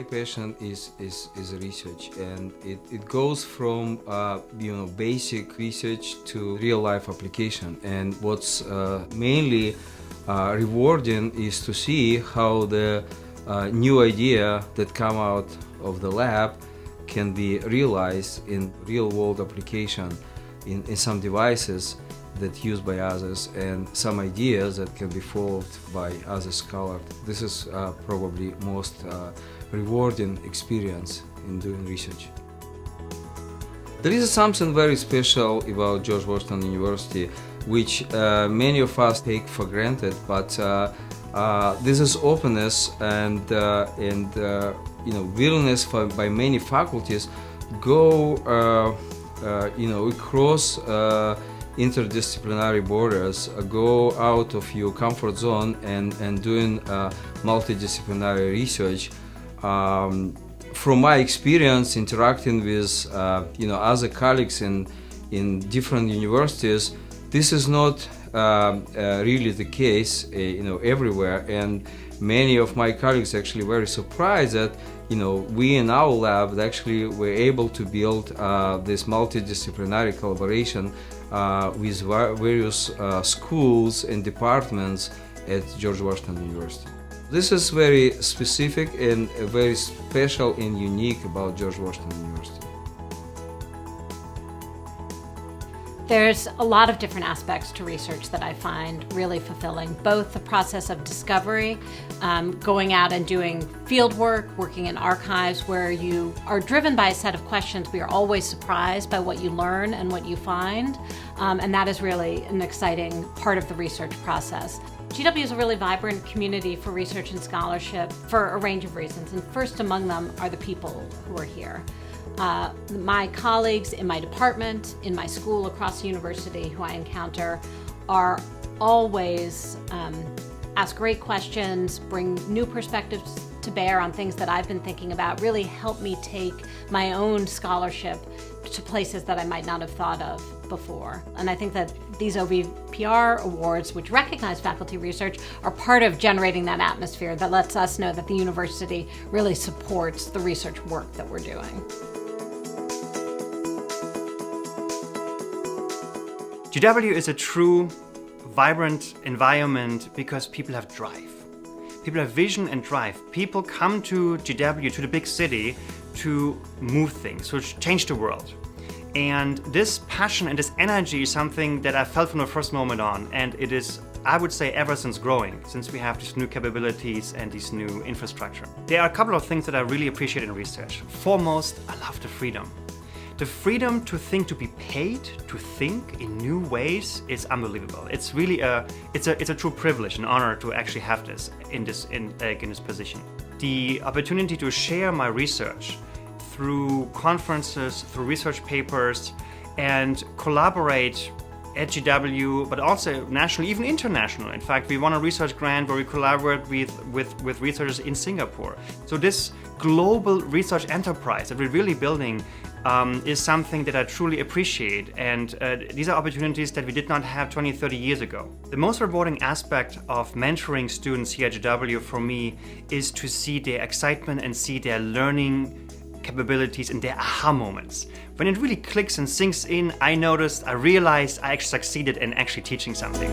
passion is research, and it goes from basic research to real life application. And what's mainly rewarding is to see how the new idea that come out of the lab can be realized in real world application in some devices that used by others, and some ideas that can be followed by other scholars. This is probably most rewarding experience in doing research. There is something very special about George Washington University, which many of us take for granted, but this is openness and willingness by many faculties go across interdisciplinary borders, go out of your comfort zone and doing multidisciplinary research. From my experience interacting with other colleagues in different universities, this is not really the case everywhere, and many of my colleagues actually very surprised that we in our lab actually were able to build this multidisciplinary collaboration with various schools and departments at George Washington University. This is very specific and very special and unique about George Washington University. There's a lot of different aspects to research that I find really fulfilling, both the process of discovery, going out and doing field work, working in archives where you are driven by a set of questions, but you're always surprised by what you learn and what you find, and that is really an exciting part of the research process. GW is a really vibrant community for research and scholarship for a range of reasons, and first among them are the people who are here. My colleagues in my department, in my school, across the university who I encounter are always ask great questions, bring new perspectives to bear on things that I've been thinking about, really help me take my own scholarship to places that I might not have thought of before. And I think that these OVPR awards, which recognize faculty research, are part of generating that atmosphere that lets us know that the university really supports the research work that we're doing. GW is a true, vibrant environment because people have drive. People have vision and drive. People come to GW, to the big city, to move things, to change the world. And this passion and this energy is something that I felt from the first moment on, and it is, I would say, ever since growing, since we have these new capabilities and this new infrastructure. There are a couple of things that I really appreciate in research. Foremost, I love the freedom. The freedom to think, to be paid, to think in new ways is unbelievable. It's really it's a true privilege and honor to actually have this in this position. The opportunity to share my research through conferences, through research papers, and collaborate at GW, but also nationally, even international. In fact, we won a research grant where we collaborate with researchers in Singapore. So this global research enterprise that we're really building is something that I truly appreciate, and these are opportunities that we did not have 20, 30 years ago. The most rewarding aspect of mentoring students here at GW for me is to see their excitement and see their learning capabilities and their aha moments. When it really clicks and sinks in, I realized I actually succeeded in actually teaching something.